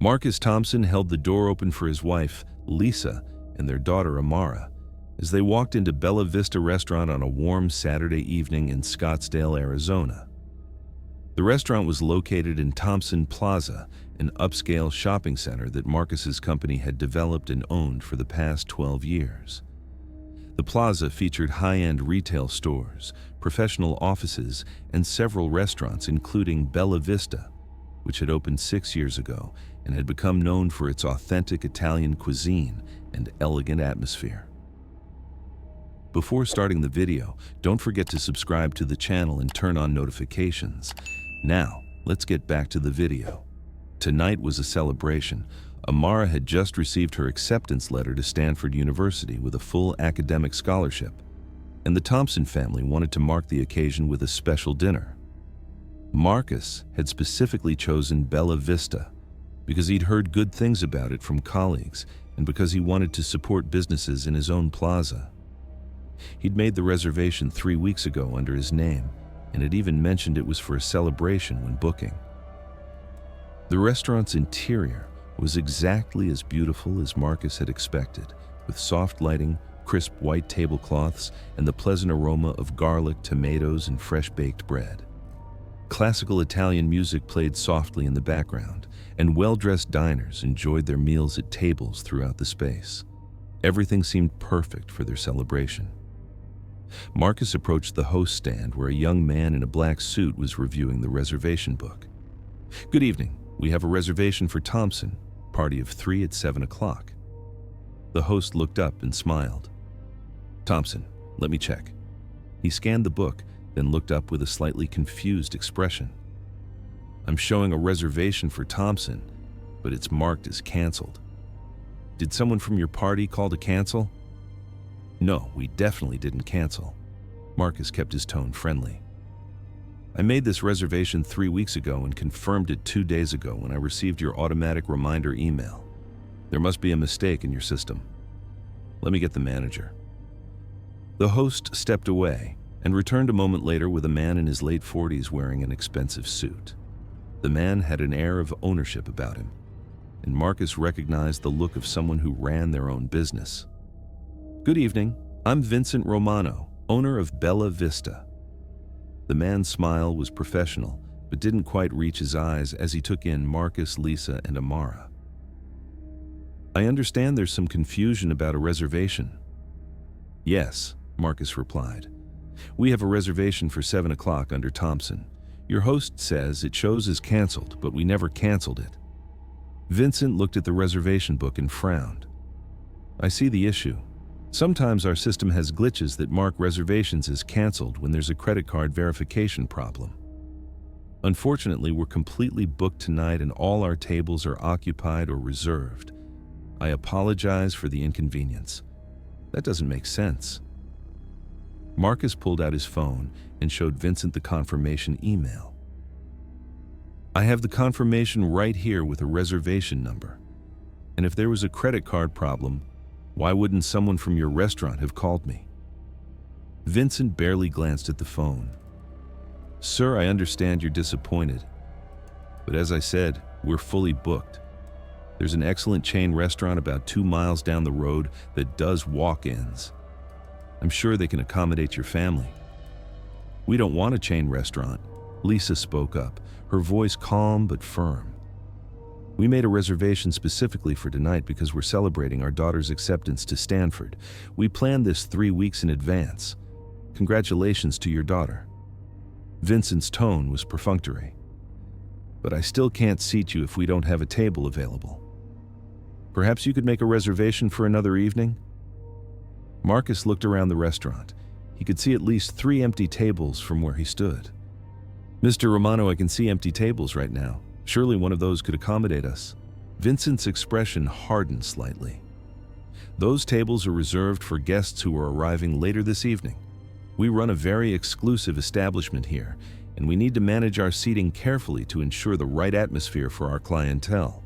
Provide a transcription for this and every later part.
Marcus Thompson held the door open for his wife, Lisa, and their daughter, Amara, as they walked into Bella Vista restaurant on a warm Saturday evening in Scottsdale, Arizona. The restaurant was located in Thompson Plaza, an upscale shopping center that Marcus's company had developed and owned for the past 12 years. The plaza featured high-end retail stores, professional offices, and several restaurants, including Bella Vista, which had opened 6 years ago and had become known for its authentic Italian cuisine and elegant atmosphere. Before starting the video, don't forget to subscribe to the channel and turn on notifications. Now, let's get back to the video. Tonight was a celebration. Amara had just received her acceptance letter to Stanford University with a full academic scholarship, and the Thompson family wanted to mark the occasion with a special dinner. Marcus had specifically chosen Bella Vista because he'd heard good things about it from colleagues and because he wanted to support businesses in his own plaza. He'd made the reservation 3 weeks ago under his name, and had even mentioned it was for a celebration when booking. The restaurant's interior was exactly as beautiful as Marcus had expected, with soft lighting, crisp white tablecloths, and the pleasant aroma of garlic, tomatoes, and fresh-baked bread. Classical Italian music played softly in the background, and well-dressed diners enjoyed their meals at tables throughout the space. Everything seemed perfect for their celebration. Marcus approached the host stand where a young man in a black suit was reviewing the reservation book. "Good evening. We have a reservation for Thompson, party of 3 at 7 o'clock. The host looked up and smiled. "Thompson, let me check." He scanned the book, then looked up with a slightly confused expression. "I'm showing a reservation for Thompson, but it's marked as canceled. Did someone from your party call to cancel?" "No, we definitely didn't cancel." Marcus kept his tone friendly. "I made this reservation 3 weeks ago and confirmed it 2 days ago when I received your automatic reminder email. There must be a mistake in your system. Let me get the manager." The host stepped away and returned a moment later with a man in his late 40s wearing an expensive suit. The man had an air of ownership about him, and Marcus recognized the look of someone who ran their own business. "Good evening. I'm Vincent Romano, owner of Bella Vista." The man's smile was professional, but didn't quite reach his eyes as he took in Marcus, Lisa, and Amara. "I understand there's some confusion about a reservation." "Yes," Marcus replied. "We have a reservation for 7 o'clock under Thompson. Your host says it shows as canceled, but we never canceled it." Vincent looked at the reservation book and frowned. "I see the issue. Sometimes our system has glitches that mark reservations as canceled when there's a credit card verification problem. Unfortunately, we're completely booked tonight and all our tables are occupied or reserved. I apologize for the inconvenience." "That doesn't make sense." Marcus pulled out his phone and showed Vincent the confirmation email. "I have the confirmation right here with a reservation number. And if there was a credit card problem, why wouldn't someone from your restaurant have called me?" Vincent barely glanced at the phone. "Sir, I understand you're disappointed. But as I said, we're fully booked. There's an excellent chain restaurant about 2 miles down the road that does walk-ins. I'm sure they can accommodate your family." "We don't want a chain restaurant," Lisa spoke up, her voice calm but firm. "We made a reservation specifically for tonight because we're celebrating our daughter's acceptance to Stanford. We planned this 3 weeks in advance. Congratulations to your daughter." Vincent's tone was perfunctory. "But I still can't seat you if we don't have a table available. Perhaps you could make a reservation for another evening?" Marcus looked around the restaurant. He could see at least 3 empty tables from where he stood. "Mr. Romano, I can see empty tables right now. Surely one of those could accommodate us." Vincent's expression hardened slightly. "Those tables are reserved for guests who are arriving later this evening. We run a very exclusive establishment here, and we need to manage our seating carefully to ensure the right atmosphere for our clientele."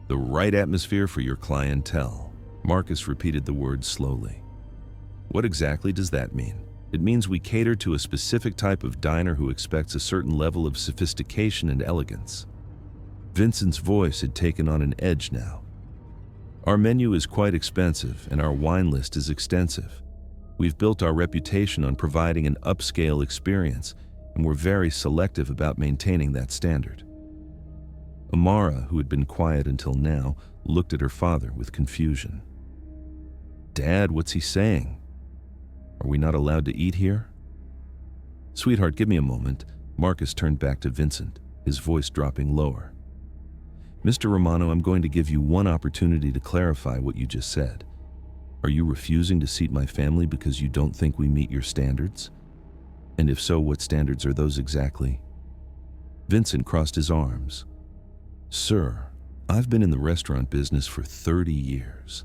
"The right atmosphere for your clientele." Marcus repeated the words slowly. "What exactly does that mean?" "It means we cater to a specific type of diner who expects a certain level of sophistication and elegance. Vincent's voice had taken on an edge now. Our menu is quite expensive and our wine list is extensive. We've built our reputation on providing an upscale experience, and we're very selective about maintaining that standard. Amara, who had been quiet until now, looked at her father with confusion. "Dad, what's he saying? Are we not allowed to eat here?" "Sweetheart, give me a moment." Marcus turned back to Vincent, his voice dropping lower. "Mr. Romano, I'm going to give you one opportunity to clarify what you just said. Are you refusing to seat my family because you don't think we meet your standards? And if so, what standards are those exactly?" Vincent crossed his arms. "Sir, I've been in the restaurant business for 30 years.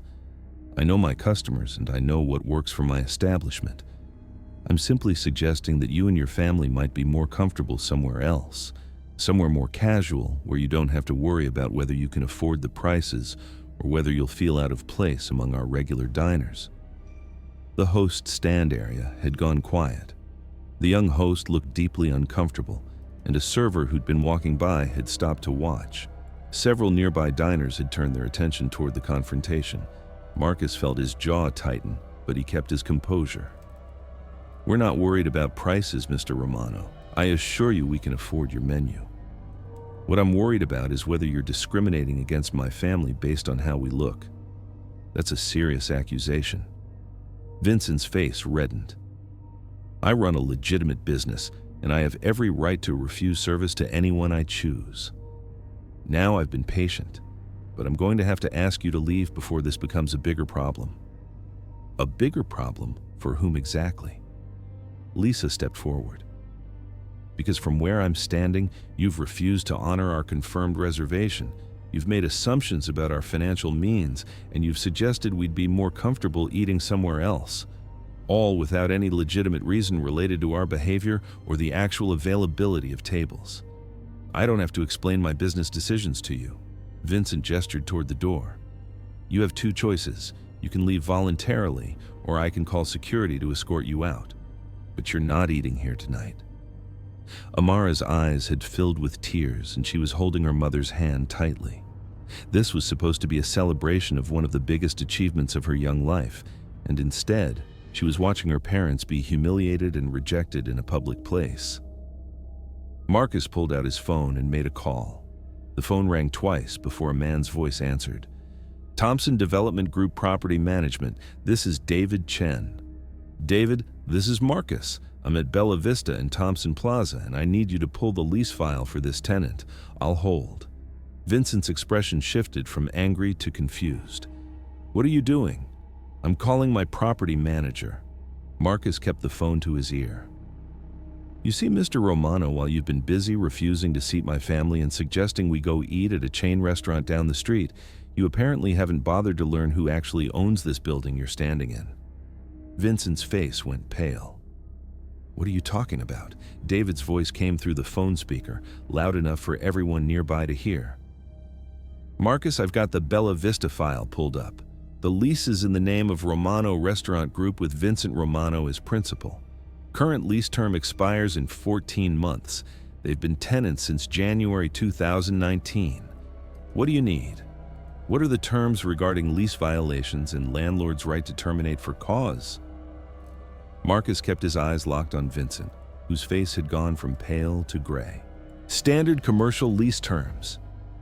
I know my customers and I know what works for my establishment. I'm simply suggesting that you and your family might be more comfortable somewhere else, somewhere more casual where you don't have to worry about whether you can afford the prices or whether you'll feel out of place among our regular diners." The host stand area had gone quiet. The young host looked deeply uncomfortable, and a server who'd been walking by had stopped to watch. Several nearby diners had turned their attention toward the confrontation. Marcus felt his jaw tighten, but he kept his composure. "We're not worried about prices, Mr. Romano. I assure you we can afford your menu. What I'm worried about is whether you're discriminating against my family based on how we look. That's a serious accusation." Vincent's face reddened. "I run a legitimate business, and I have every right to refuse service to anyone I choose. Now I've been patient, but I'm going to have to ask you to leave before this becomes a bigger problem." "A bigger problem? For whom exactly?" Lisa stepped forward. "Because from where I'm standing, you've refused to honor our confirmed reservation. You've made assumptions about our financial means, and you've suggested we'd be more comfortable eating somewhere else, all without any legitimate reason related to our behavior or the actual availability of tables. I don't have to explain my business decisions to you." Vincent gestured toward the door. "You have two choices. You can leave voluntarily, or I can call security to escort you out. But you're not eating here tonight." Amara's eyes had filled with tears, and she was holding her mother's hand tightly. This was supposed to be a celebration of one of the biggest achievements of her young life, and instead, she was watching her parents be humiliated and rejected in a public place. Marcus pulled out his phone and made a call. The phone rang twice before a man's voice answered. "Thompson Development Group Property Management. This is David Chen." "David, this is Marcus. I'm at Bella Vista in Thompson Plaza, and I need you to pull the lease file for this tenant. I'll hold." Vincent's expression shifted from angry to confused. "What are you doing?" "I'm calling my property manager." Marcus kept the phone to his ear. "You see, Mr. Romano, while you've been busy refusing to seat my family and suggesting we go eat at a chain restaurant down the street, you apparently haven't bothered to learn who actually owns this building you're standing in." Vincent's face went pale. "What are you talking about?" David's voice came through the phone speaker, loud enough for everyone nearby to hear. "Marcus, I've got the Bella Vista file pulled up. The lease is in the name of Romano Restaurant Group with Vincent Romano as principal. Current lease term expires in 14 months. They've been tenants since January 2019. What do you need? What are the terms regarding lease violations and landlord's right to terminate for cause?" Marcus kept his eyes locked on Vincent, whose face had gone from pale to gray. "Standard commercial lease terms."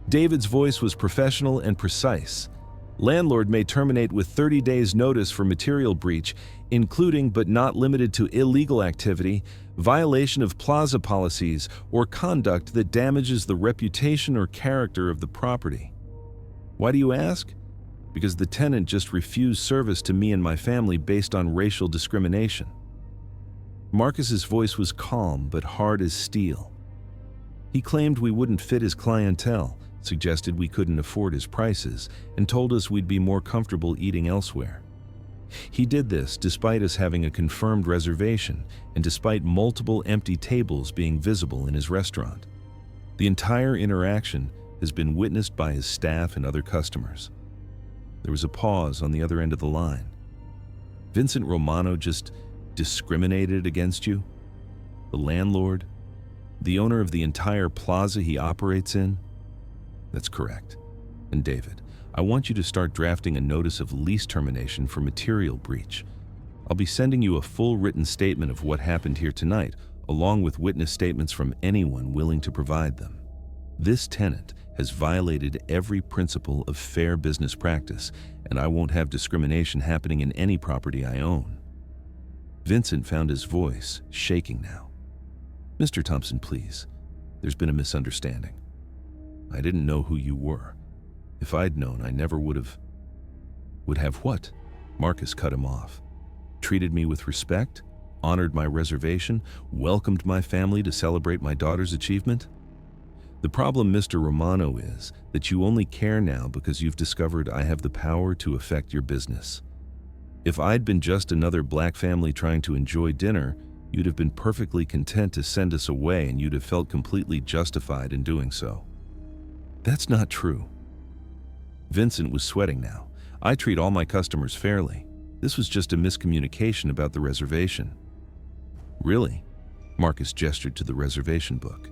David's voice was professional and precise. "Landlord may terminate with 30 days notice for material breach, including but not limited to illegal activity, violation of Plaza policies, or conduct that damages the reputation or character of the property." Why do you ask? Because the tenant just refused service to me and my family based on racial discrimination. Marcus's voice was calm but hard as steel. He claimed we wouldn't fit his clientele, suggested we couldn't afford his prices, and told us we'd be more comfortable eating elsewhere. He did this despite us having a confirmed reservation and despite multiple empty tables being visible in his restaurant. The entire interaction has been witnessed by his staff and other customers. There was a pause on the other end of the line. Vincent Romano just discriminated against you? The landlord? The owner of the entire plaza he operates in? That's correct. And David, I want you to start drafting a notice of lease termination for material breach. I'll be sending you a full written statement of what happened here tonight, along with witness statements from anyone willing to provide them. This tenant has violated every principle of fair business practice, and I won't have discrimination happening in any property I own. Vincent found his voice shaking now. Mr. Thompson, please. There's been a misunderstanding. I didn't know who you were. If I'd known, I never would have... Would have what? Marcus cut him off. Treated me with respect, honored my reservation, welcomed my family to celebrate my daughter's achievement? The problem, Mr. Romano, is that you only care now because you've discovered I have the power to affect your business. If I'd been just another black family trying to enjoy dinner, you'd have been perfectly content to send us away and you'd have felt completely justified in doing so. That's not true. Vincent was sweating now. I treat all my customers fairly. This was just a miscommunication about the reservation. Really? Marcus gestured to the reservation book.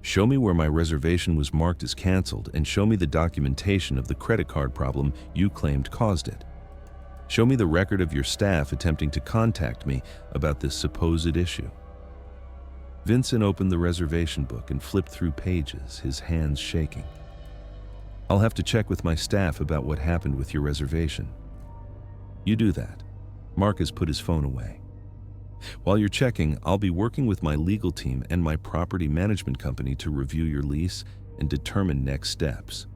Show me where my reservation was marked as canceled and show me the documentation of the credit card problem you claimed caused it. Show me the record of your staff attempting to contact me about this supposed issue. Vincent opened the reservation book and flipped through pages, his hands shaking. I'll have to check with my staff about what happened with your reservation. You do that. Marcus put his phone away. While you're checking, I'll be working with my legal team and my property management company to review your lease and determine next steps.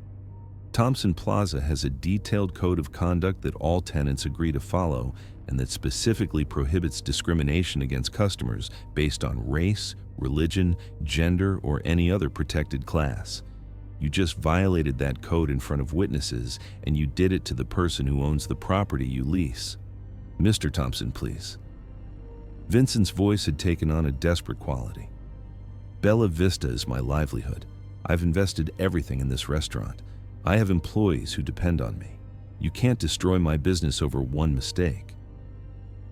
Thompson Plaza has a detailed code of conduct that all tenants agree to follow and that specifically prohibits discrimination against customers based on race, religion, gender, or any other protected class. You just violated that code in front of witnesses, and you did it to the person who owns the property you lease. Mr. Thompson, please. Vincent's voice had taken on a desperate quality. Bella Vista is my livelihood. I've invested everything in this restaurant. I have employees who depend on me. You can't destroy my business over one mistake.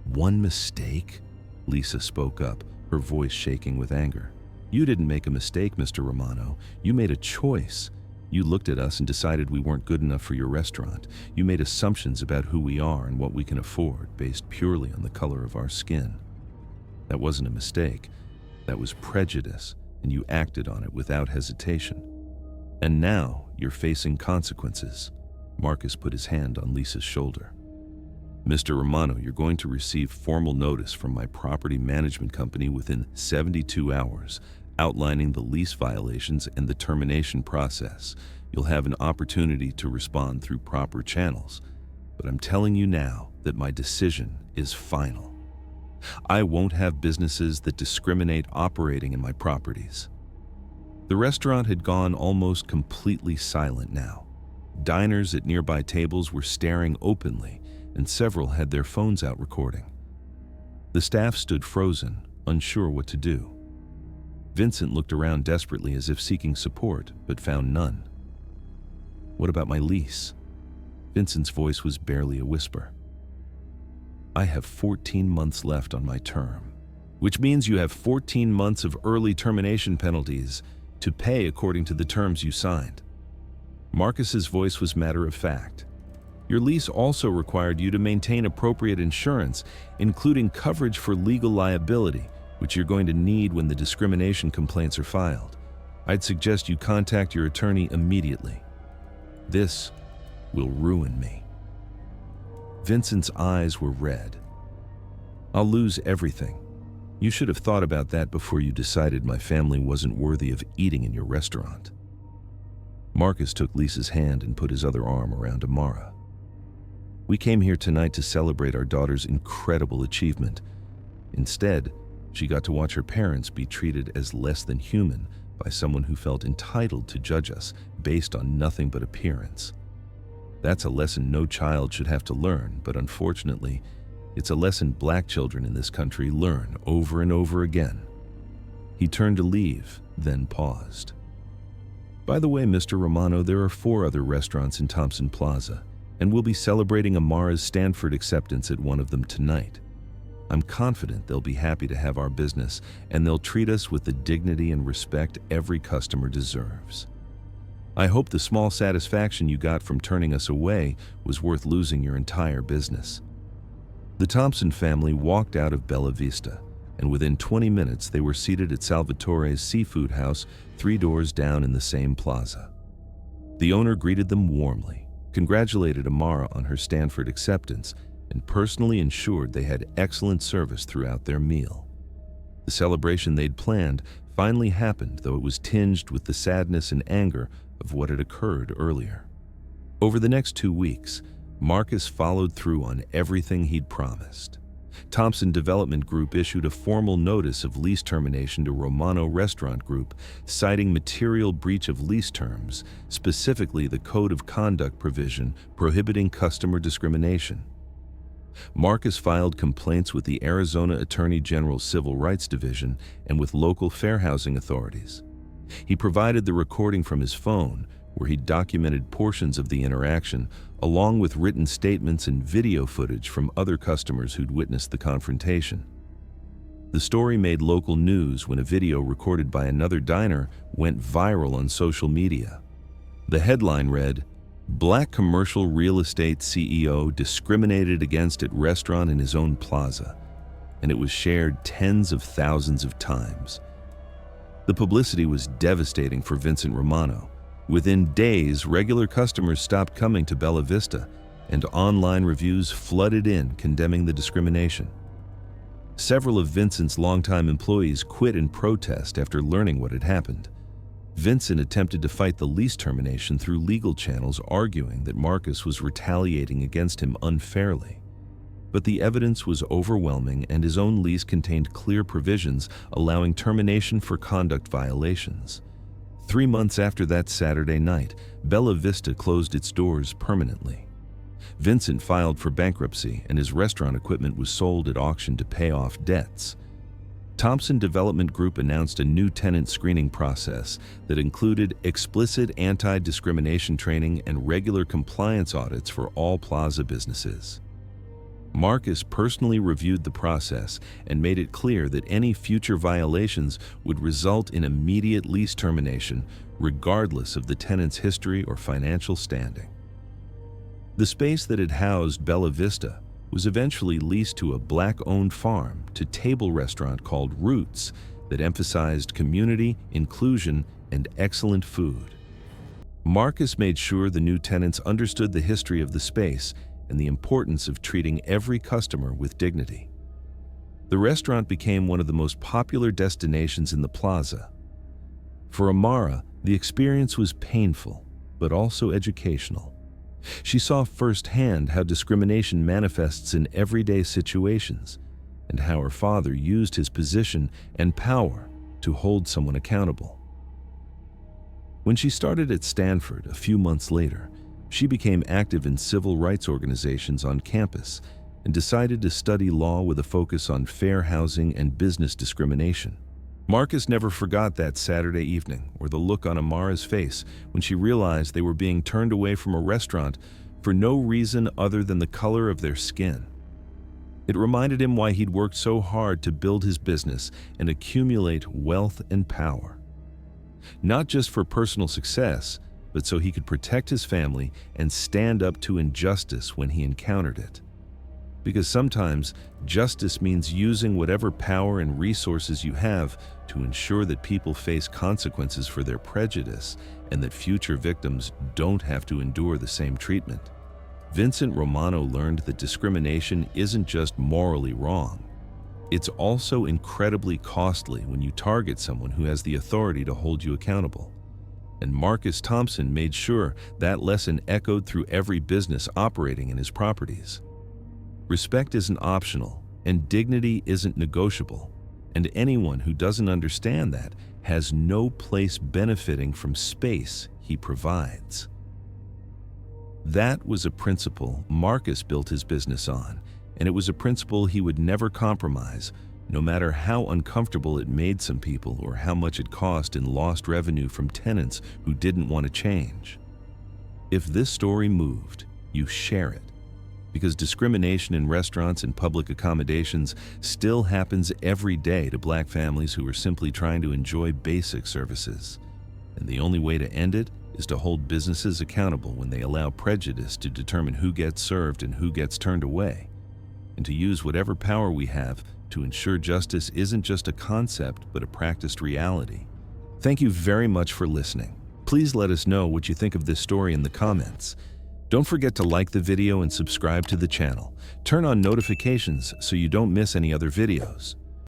One mistake? Lisa spoke up, her voice shaking with anger. You didn't make a mistake, Mr. Romano. You made a choice. You looked at us and decided we weren't good enough for your restaurant. You made assumptions about who we are and what we can afford, based purely on the color of our skin. That wasn't a mistake. That was prejudice, and you acted on it without hesitation. And now you're facing consequences. Marcus put his hand on Lisa's shoulder. Mr. Romano, you're going to receive formal notice from my property management company within 72 hours, outlining the lease violations and the termination process. You'll have an opportunity to respond through proper channels. But I'm telling you now that my decision is final. I won't have businesses that discriminate operating in my properties. The restaurant had gone almost completely silent now. Diners at nearby tables were staring openly, and several had their phones out recording. The staff stood frozen, unsure what to do. Vincent looked around desperately as if seeking support, but found none. What about my lease? Vincent's voice was barely a whisper. I have 14 months left on my term, which means you have 14 months of early termination penalties to pay according to the terms you signed. Marcus's voice was matter of fact. Your lease also required you to maintain appropriate insurance, including coverage for legal liability, which you're going to need when the discrimination complaints are filed. I'd suggest you contact your attorney immediately. This will ruin me. Vincent's eyes were red. I'll lose everything. You should have thought about that before you decided my family wasn't worthy of eating in your restaurant. Marcus took Lisa's hand and put his other arm around Amara. We came here tonight to celebrate our daughter's incredible achievement. Instead, she got to watch her parents be treated as less than human by someone who felt entitled to judge us based on nothing but appearance. That's a lesson no child should have to learn, but unfortunately, it's a lesson black children in this country learn over and over again. He turned to leave, then paused. By the way, Mr. Romano, there are 4 other restaurants in Thompson Plaza, and we'll be celebrating Amara's Stanford acceptance at one of them tonight. I'm confident they'll be happy to have our business, and they'll treat us with the dignity and respect every customer deserves. I hope the small satisfaction you got from turning us away was worth losing your entire business." The Thompson family walked out of Bella Vista, and within 20 minutes they were seated at Salvatore's seafood house 3 doors down in the same plaza. The owner greeted them warmly, congratulated Amara on her Stanford acceptance, and personally ensured they had excellent service throughout their meal. The celebration they'd planned finally happened, though it was tinged with the sadness and anger of what had occurred earlier. Over the next 2 weeks, Marcus followed through on everything he'd promised. Thompson Development Group issued a formal notice of lease termination to Romano Restaurant Group, citing material breach of lease terms, specifically the Code of Conduct provision prohibiting customer discrimination. Marcus filed complaints with the Arizona Attorney General's Civil Rights Division and with local fair housing authorities. He provided the recording from his phone, where he documented portions of the interaction, along with written statements and video footage from other customers who'd witnessed the confrontation. The story made local news when a video recorded by another diner went viral on social media. The headline read, "Black commercial real estate CEO discriminated against at restaurant in his own plaza," and it was shared tens of thousands of times. The publicity was devastating for Vincent Romano. Within days, regular customers stopped coming to Bella Vista, and online reviews flooded in condemning the discrimination. Several of Vincent's longtime employees quit in protest after learning what had happened. Vincent attempted to fight the lease termination through legal channels, arguing that Marcus was retaliating against him unfairly. But the evidence was overwhelming, and his own lease contained clear provisions allowing termination for conduct violations. 3 months after that Saturday night, Bella Vista closed its doors permanently. Vincent filed for bankruptcy, and his restaurant equipment was sold at auction to pay off debts. Thompson Development Group announced a new tenant screening process that included explicit anti-discrimination training and regular compliance audits for all plaza businesses. Marcus personally reviewed the process and made it clear that any future violations would result in immediate lease termination, regardless of the tenant's history or financial standing. The space that had housed Bella Vista was eventually leased to a Black-owned farm-to-table restaurant called Roots that emphasized community, inclusion, and excellent food. Marcus made sure the new tenants understood the history of the space and the importance of treating every customer with dignity. The restaurant became one of the most popular destinations in the plaza. For Amara, the experience was painful, but also educational. She saw firsthand how discrimination manifests in everyday situations, and how her father used his position and power to hold someone accountable. When she started at Stanford a few months later, she became active in civil rights organizations on campus and decided to study law with a focus on fair housing and business discrimination. Marcus never forgot that Saturday evening, or the look on Amara's face when she realized they were being turned away from a restaurant for no reason other than the color of their skin. It reminded him why he'd worked so hard to build his business and accumulate wealth and power. Not just for personal success, but so he could protect his family and stand up to injustice when he encountered it. Because sometimes justice means using whatever power and resources you have to ensure that people face consequences for their prejudice and that future victims don't have to endure the same treatment. Vincent Romano learned that discrimination isn't just morally wrong. It's also incredibly costly when you target someone who has the authority to hold you accountable. And Marcus Thompson made sure that lesson echoed through every business operating in his properties. Respect isn't optional, and dignity isn't negotiable, and anyone who doesn't understand that has no place benefiting from space he provides. That was a principle Marcus built his business on, and it was a principle he would never compromise, no matter how uncomfortable it made some people or how much it cost in lost revenue from tenants who didn't want to change. If this story moved, you share it, because discrimination in restaurants and public accommodations still happens every day to Black families who are simply trying to enjoy basic services. And the only way to end it is to hold businesses accountable when they allow prejudice to determine who gets served and who gets turned away, and to use whatever power we have to ensure justice isn't just a concept but a practiced reality. Thank you very much for listening. Please let us know what you think of this story in the comments. Don't forget to like the video and subscribe to the channel. Turn on notifications so you don't miss any other videos.